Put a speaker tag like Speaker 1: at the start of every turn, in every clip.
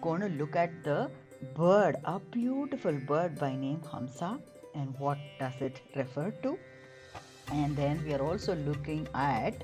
Speaker 1: going to look at the bird, a beautiful bird by name Hamsa, and what does it refer to. And then we are also looking at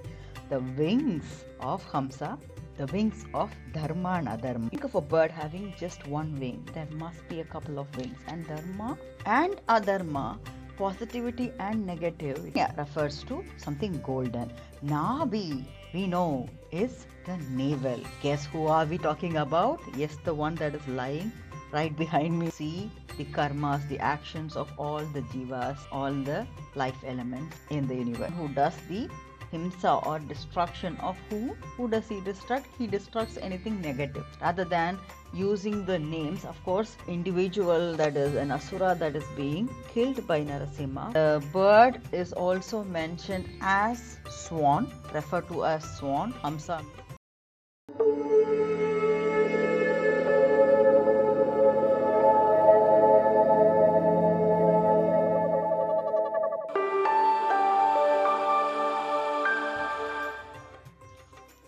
Speaker 1: the wings of Hamsa, the wings of Dharma and Adharma. Think of a bird having just one wing. There must be a couple of wings. And Dharma and Adharma, positivity and negativity, refers to something golden. NAABI, we know, is the navel. Guess who are we talking about? Yes, the one that is lying right behind me. See the karmas, the actions of all the jivas, all the life elements in the universe. Who does the HAMSA or destruction of who? Who does he destruct? He destructs anything negative. Rather than using the names, of course, individual, that is an asura that is being killed by Narasimha. The bird is also mentioned as swan, referred to as swan, Hamsa.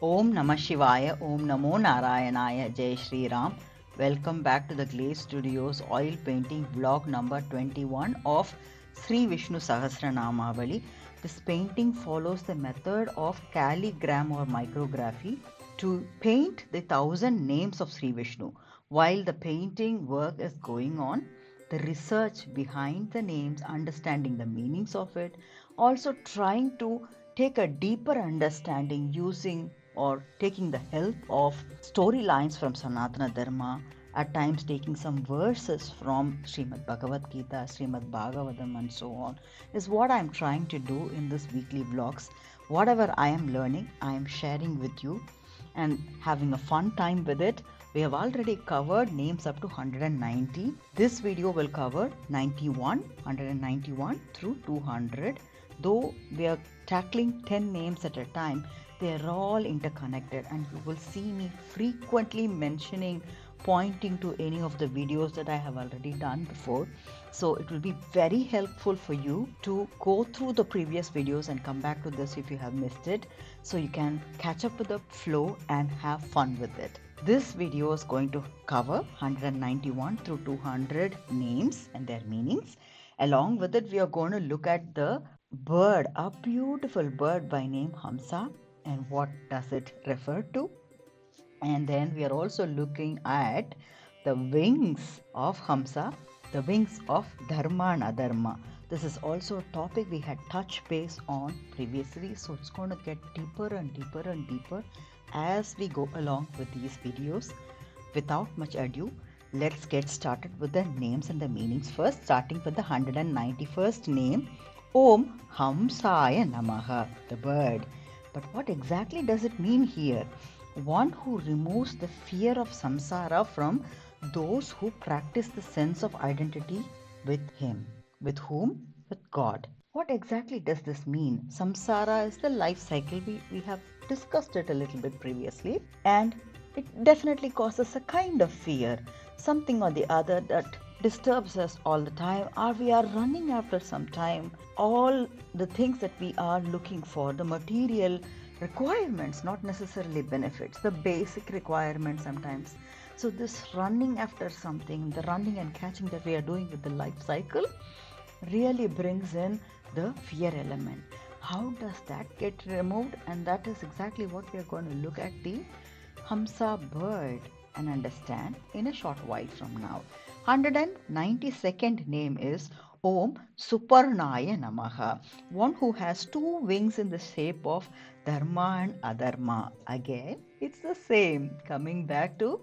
Speaker 1: Om Namah Shivaya, Om Namo Narayanaya, Jai Shri Ram. Welcome back to the Glaze Studios oil painting vlog number 21 of Sri Vishnu Sahasranamavali. This painting follows the method of calligram or micrography to paint the 1000 names of Sri Vishnu. While the painting work is going on, the research behind the names, understanding the meanings of it, also trying to take a deeper understanding using or taking the help of storylines from Sanatana Dharma, at times taking some verses from Shrimad Bhagavad Gita, Shrimad Bhagavadam and so on, is what I am trying to do in this weekly vlogs. Whatever I am learning, I am sharing with you and having a fun time with it. We have already covered names up to 190. This video will cover 191 through 200. Though we are tackling 10 names at a time, they are all interconnected, and you will see me frequently mentioning, pointing to any of the videos that I have already done before. So it will be very helpful for you to go through the previous videos and come back to this if you have missed it, so you can catch up with the flow and have fun with it. This video is going to cover 191 through 200 names and their meanings. Along with it, we are going to look at the bird, a beautiful bird by name Hamsa, and what does it refer to. And then we are also looking at the wings of Hamsa, the wings of Dharma and Adharma. This is also a topic we had touched base on previously, so it's going to get deeper and deeper and deeper as we go along with these videos. Without much ado, let's get started with the names and the meanings first, starting with the 191st name, Om Hamsaya Namaha, the bird. But what exactly does it mean here? One who removes the fear of samsara from those who practice the sense of identity with him. With whom? With God. What exactly does this mean? Samsara is the life cycle. We have discussed it a little bit previously, and it definitely causes a kind of fear, something or the other that disturbs us all the time, or we are running after some time all the things that we are looking for, the material requirements, not necessarily benefits, the basic requirements sometimes. So this running after something, the running and catching that we are doing with the life cycle, really brings in the fear element. How does that get removed? And that is exactly what we are going to look at the Hamsa bird and understand in a short while from now. 192nd name is Om Suparnaya Namaha, one who has two wings in the shape of Dharma and Adharma. Again, it's the same, coming back to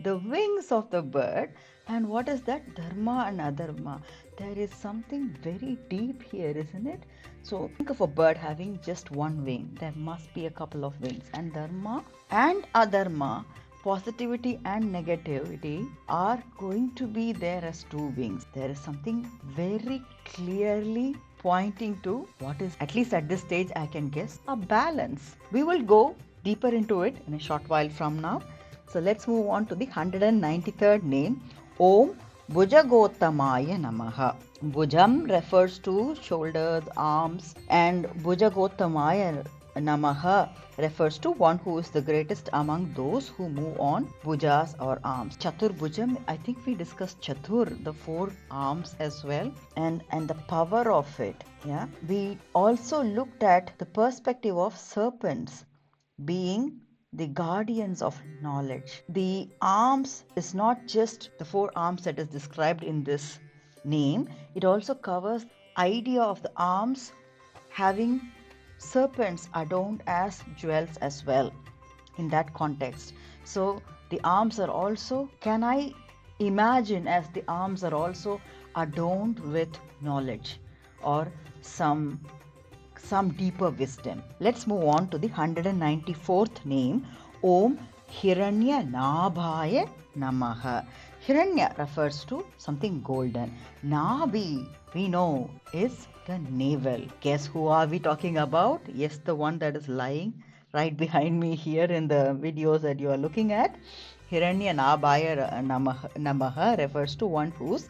Speaker 1: the wings of the bird. And what is that? Dharma and Adharma. There is something very deep here, isn't it? So think of a bird having just one wing. There must be a couple of wings. And Dharma and Adharma, positivity and negativity, are going to be there as two wings. There is something very clearly pointing to what is, at least at this stage I can guess, a balance. We will go deeper into it in a short while from now. So let's move on to the 193rd name, Om Bhujagottamaya Namaha. Bhujam refers to shoulders, arms, and Bhujagottamaya Namaha refers to one who is the greatest among those who move on bhujas or arms. Chatur Bhujam, I think we discussed Chatur, the 4 arms as well, and the power of it. Yeah, we also looked at the perspective of serpents being the guardians of knowledge. The arms is not just the 4 arms that is described in this name, it also covers idea of the arms having serpents adorned as jewels as well in that context. So the arms are also, can I imagine as the arms are also adorned with knowledge or some deeper wisdom. Let's move on to the 194th name, Om Hiranya Nabhaya Namaha. Hiranya refers to something golden. Nabi, we know, is the navel. Guess who are we talking about? Yes, the one that is lying right behind me here in the videos that you are looking at. Hiranya Nabhaya Namaha refers to one whose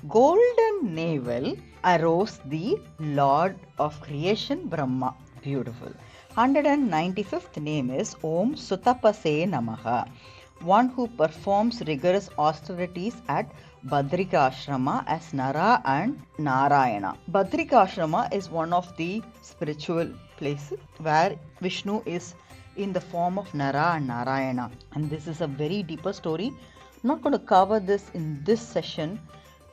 Speaker 1: golden navel arose the Lord of creation, Brahma. Beautiful. 195th name is Om Sutapase Namaha, one who performs rigorous austerities at Badrikashrama as Nara and Narayana. Badrikashrama is one of the spiritual places where Vishnu is in the form of Nara and Narayana. And this is a very deeper story. I'm not going to cover this in this session,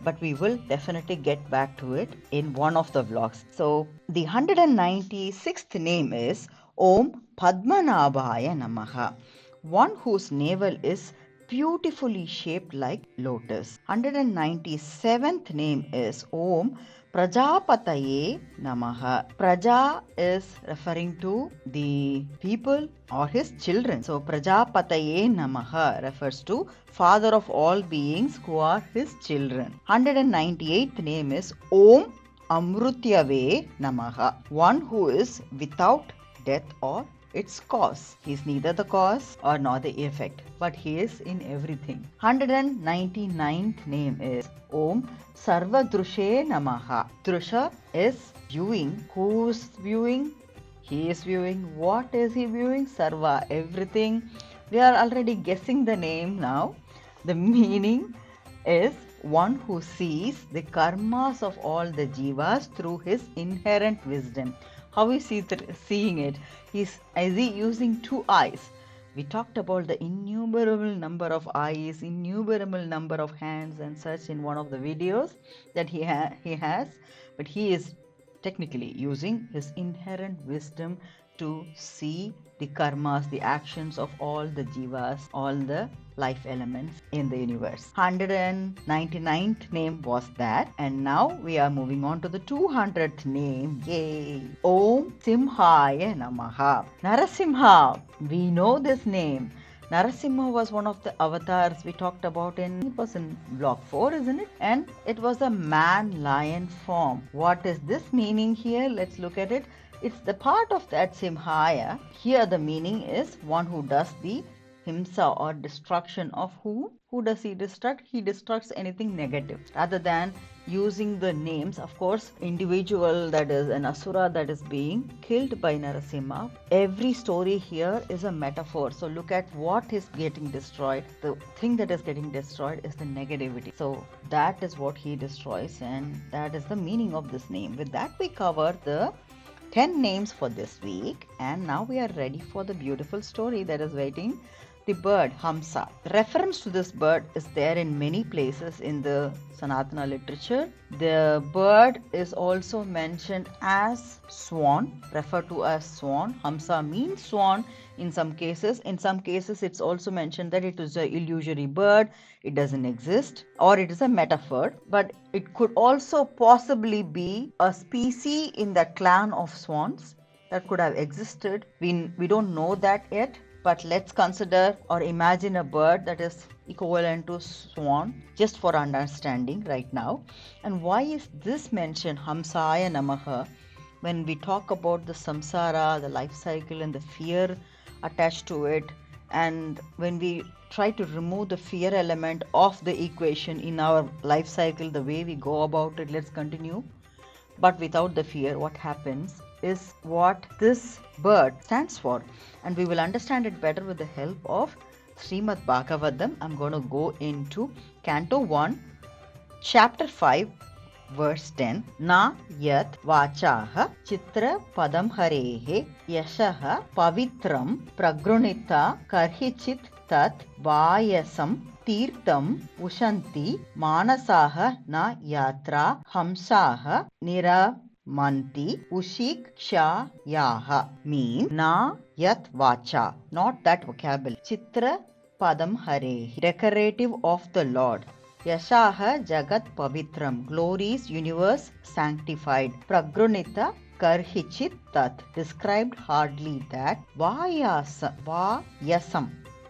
Speaker 1: but we will definitely get back to it in one of the vlogs. So the 196th name is Om Padmanabhaya Namaha, one whose navel is beautifully shaped like lotus. 197th name is Om Prajapataye Namaha. Praja is referring to the people or his children. So Prajapataye Namaha refers to father of all beings who are his children. 198th name is Om Amrutyave Namaha, one who is without death or its cause. He is neither the cause or nor the effect, but he is in everything. 199th name is Om Sarva Drushe Namaha. Drusha is viewing. Who's viewing? He is viewing. What is he viewing? Sarva, everything. We are already guessing the name now. The meaning is one who sees the karmas of all the jivas through his inherent wisdom. How is he seeing it? Is he using 2 eyes? We talked about the innumerable number of eyes, innumerable number of hands and such in one of the videos that he has. But he is technically using his inherent wisdom to see the karmas, the actions of all the jivas, all the life elements in the universe. 199th name was that, and now we are moving on to the 200th name. Yay! Om Simhaya Namaha. Narasimha, we know this name. Narasimha was one of the avatars we talked about it was in vlog 4, isn't it? And it was a man-lion form. What is this meaning here? Let's look at it. It's the part of that Simhaya. Here the meaning is one who does the HAMSA or destruction of who? Who does he destruct? He destructs anything negative. Rather than using the names, of course, individual that is an asura that is being killed by Narasimha. Every story here is a metaphor. So look at what is getting destroyed. The thing that is getting destroyed is the negativity. So that is what he destroys, and that is the meaning of this name. With that, we cover the 10 names for this week, and now we are ready for the beautiful story that is waiting. The bird Hamsa. Reference to this bird is there in many places in the Sanatana literature. The bird is also mentioned as swan, referred to as swan. Hamsa means swan in some cases. In some cases, it's also mentioned that it is an illusory bird. It doesn't exist, or it is a metaphor. But it could also possibly be a species in the clan of swans that could have existed. We don't know that yet. But let's consider or imagine a bird that is equivalent to swan, just for understanding right now. And why is this mentioned, Hamsaya Namaha, when we talk about the samsara, the life cycle and the fear attached to it, and when we try to remove the fear element of the equation in our life cycle, the way we go about it, let's continue. But without the fear, what happens? is what this bird stands for. And we will understand it better with the help of Shrimad Bhagavadam. I'm going to go into Canto 1, Chapter 5, verse 10. Na yat vachaha chitra padam harehe yashaha pavitram pragrunita karhichit tat vayasam Theertham उशंति मानसाह न यात्रा हमसाह निरमन्ति उशिक्षायाः mean na yat vacha, not that vocabulary. Chitra padam hare, decorative of the Lord. Yashaha jagat pavitram, glories universe sanctified. Pragrunita karhichit tat, described hardly that. Vayasam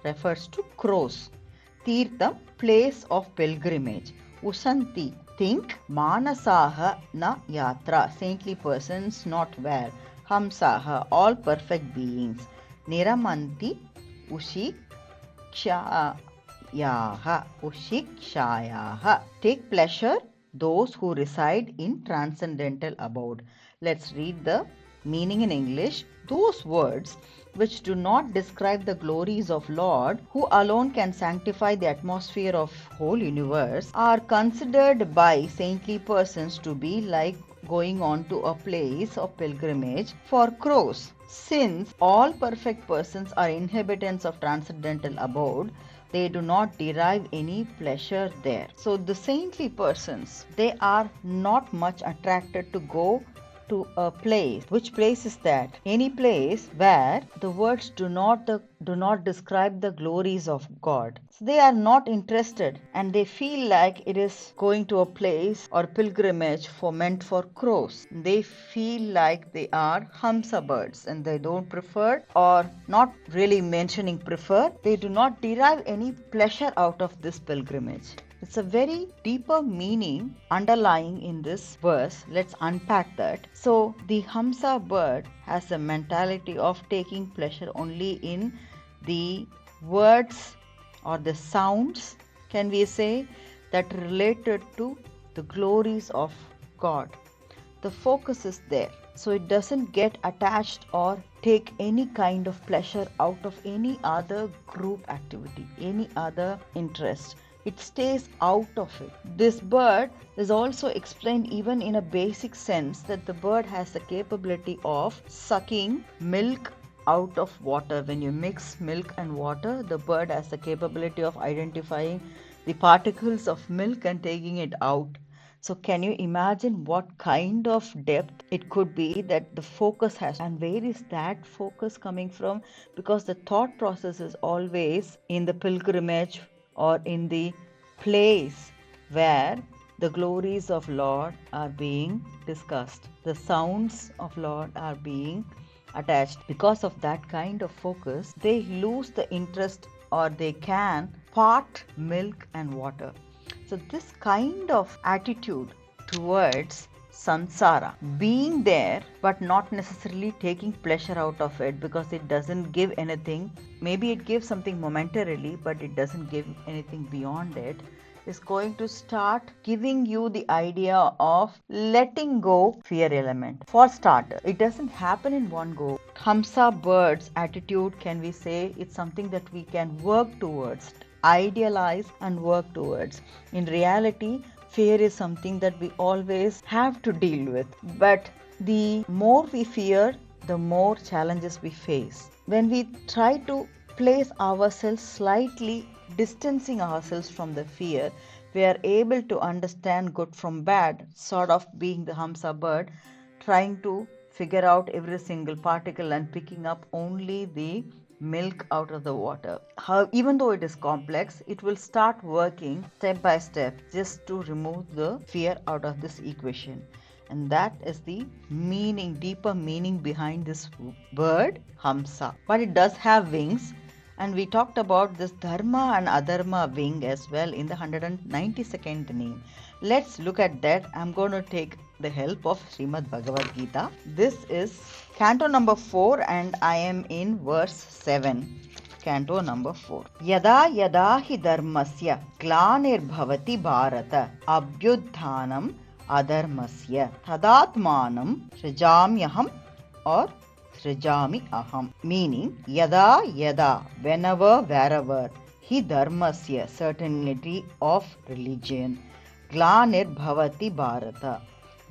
Speaker 1: refers to crows. Tirtham, place of pilgrimage. Usanti, think. Manasaha na yatra, saintly persons not where. Hamsaha, all perfect beings. Niramanti, ushikshayaha, take pleasure those who reside in transcendental abode. Let's read the meaning in English. Those words which do not describe the glories of Lord, who alone can sanctify the atmosphere of whole universe, are considered by saintly persons to be like going on to a place of pilgrimage for crows. Since all perfect persons are inhabitants of transcendental abode, they do not derive any pleasure there. So the saintly persons, they are not much attracted to go to a place. Which place is that? Any place where the words do not describe the glories of God. So they are not interested, and they feel like it is going to a place or pilgrimage meant for crows. They feel like they are Hamsa birds, and they don't prefer, or not really mentioning prefer, they do not derive any pleasure out of this pilgrimage. It's a very deeper meaning underlying in this verse. Let's unpack that. So the Hamsa bird has a mentality of taking pleasure only in the words or the sounds, can we say, that related to the glories of God. The focus is there. So it doesn't get attached or take any kind of pleasure out of any other group activity, any other interest. It stays out of it. This bird is also explained even in a basic sense that the bird has the capability of sucking milk out of water. When you mix milk and water, the bird has the capability of identifying the particles of milk and taking it out. So can you imagine what kind of depth it could be that the focus has? And where is that focus coming from? Because the thought process is always in the pilgrimage or in the place where the glories of Lord are being discussed. The sounds of Lord are being attached. Because of that kind of focus, they lose the interest, or they can part milk and water. So this kind of attitude towards samsara, being there but not necessarily taking pleasure out of it because it doesn't give anything, maybe it gives something momentarily but it doesn't give anything beyond it, is going to start giving you the idea of letting go fear element. For starter, it doesn't happen in one go. Hamsa bird's attitude, can we say, it's something that we can work towards, idealize and work towards. In reality, fear is something that we always have to deal with. But the more we fear, the more challenges we face. When we try to place ourselves slightly distancing ourselves from the fear, we are able to understand good from bad, sort of being the Hamsa bird, trying to figure out every single particle and picking up only the milk out of the water. Even though it is complex, it will start working step by step just to remove the fear out of this equation. And that is the meaning, deeper meaning behind this bird, Hamsa. But it does have wings. And we talked about this Dharma and Adharma wing as well in the 192nd name. Let's look at that. I'm going to take the help of Shrimad Bhagavad Gita. This is Canto number 4 and I am in verse 7. Canto number 4. Yada yada hi dharmasya glanirbhavati bharata abhyudhanam adharmasya tadatmanam srijamyaham or Srijami Aham, meaning Yada Yada, whenever, wherever, Hi Dharmasya, certainty of religion, Glanir Bhavati Bharata,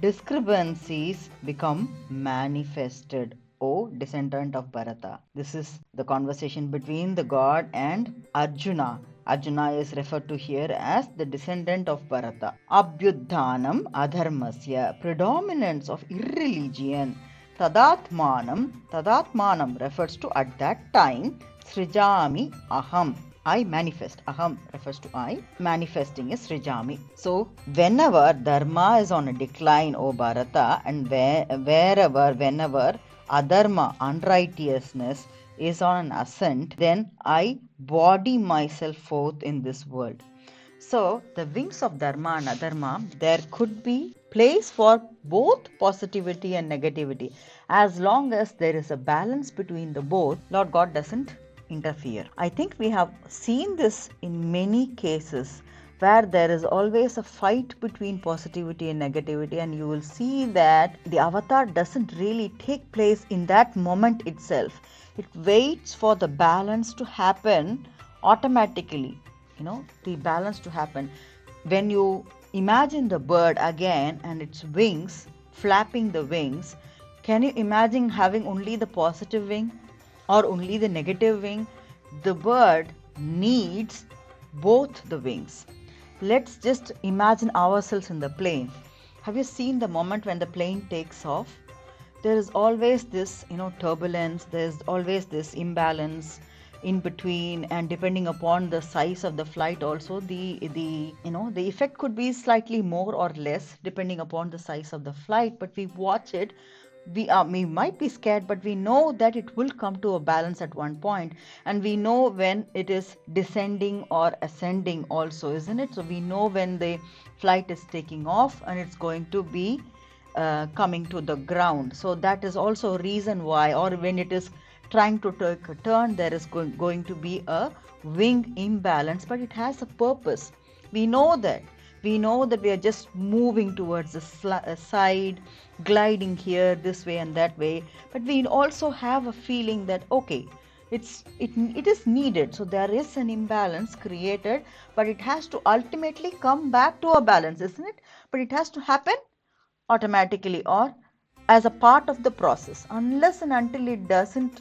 Speaker 1: discrepancies become manifested, O descendant of Bharata. This is the conversation between the god and Arjuna. Arjuna is referred to here as the descendant of Bharata. Abhyudhanam adharmasya, predominance of irreligion. Tadatmanam refers to at that time. Srijami aham, I manifest. Aham refers to I. Manifesting is Srijami. So, whenever Dharma is on a decline, O Bharata, and whenever Adharma, unrighteousness, is on an ascent, then I body myself forth in this world. So, the wings of Dharma and Adharma, there could be place for both positivity and negativity. As long as there is a balance between the both, Lord God doesn't interfere. I think we have seen this in many cases where there is always a fight between positivity and negativity, and you will see that the avatar doesn't really take place in that moment itself. It waits for the balance to happen automatically, the balance to happen. When you imagine the bird again and its wings, flapping the wings, can you imagine having only the positive wing or only the negative wing? The bird needs both the wings. Let's just imagine ourselves in the plane. Have you seen the moment when the plane takes off? There is always this, turbulence, there's always this imbalance in between, and depending upon the size of the flight also, the effect could be slightly more or less depending upon the size of the flight, but we watch it. We might be scared, but we know that it will come to a balance at one point, and we know when it is descending or ascending also, isn't it? So we know when the flight is taking off and it's going to be coming to the ground. So that is also a reason why, or when it is trying to take a turn, there is going to be a wing imbalance, but it has a purpose. We know that we are just moving towards the side, gliding here this way and that way, but we also have a feeling that okay, it is needed. So there is an imbalance created, but it has to ultimately come back to a balance, isn't it? But it has to happen automatically or as a part of the process. Unless and until it doesn't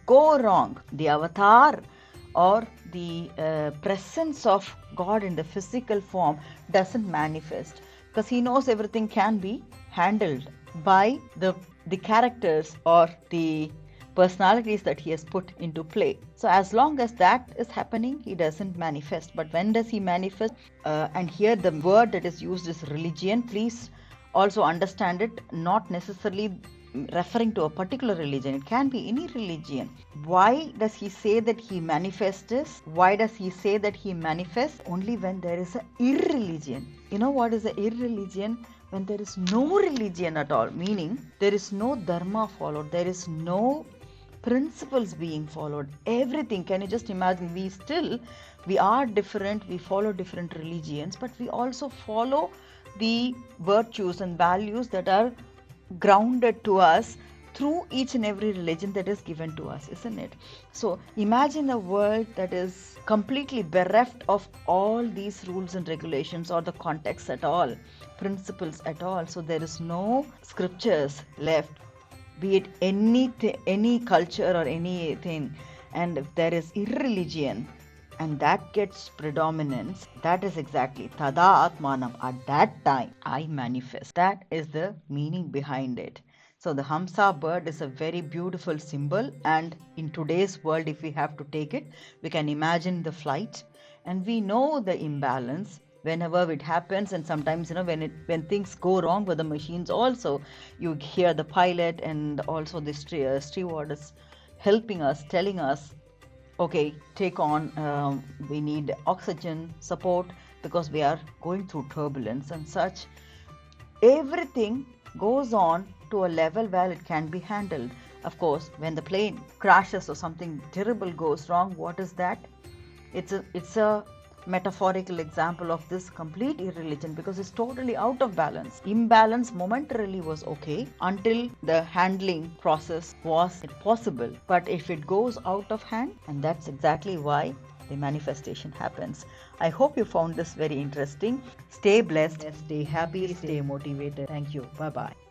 Speaker 1: go wrong, the avatar or the presence of God in the physical form doesn't manifest, because he knows everything can be handled by the characters or the personalities that he has put into play. So as long as that is happening, he doesn't manifest. But when does he manifest? And here the word that is used is religion. Please also understand it, not necessarily referring to a particular religion. It can be any religion. Why does he say that he manifests? Why does he say that he manifests? Only when there is an irreligion. You know what is an irreligion? When there is no religion at all, meaning there is no dharma followed, there is no principles being followed. Everything, can you just imagine? We are different, we follow different religions, but we also follow the virtues and values that are grounded to us through each and every religion that is given to us, isn't it? So imagine a world that is completely bereft of all these rules and regulations or the context at all, principles at all. So there is no scriptures left, be it any culture or anything. And if there is irreligion and that gets predominance, that is exactly tada atmanam, at that time I manifest. That is the meaning behind it. So the Hamsa bird is a very beautiful symbol, and in today's world, if we have to take it, we can imagine the flight, and we know the imbalance whenever it happens. And sometimes when things go wrong with the machines also, you hear the pilot and also the stewardess helping us, telling us, okay, take on, we need oxygen support because we are going through turbulence and such. Everything goes on to a level where it can be handled. Of course, when the plane crashes or something terrible goes wrong, what is that? It's a metaphorical example of this complete irreligion, because it's totally out of balance. Imbalance momentarily was okay until the handling process was possible. But if it goes out of hand, and that's exactly why the manifestation happens. I hope you found this very interesting. Stay blessed, stay happy, stay motivated. Thank you. Bye bye.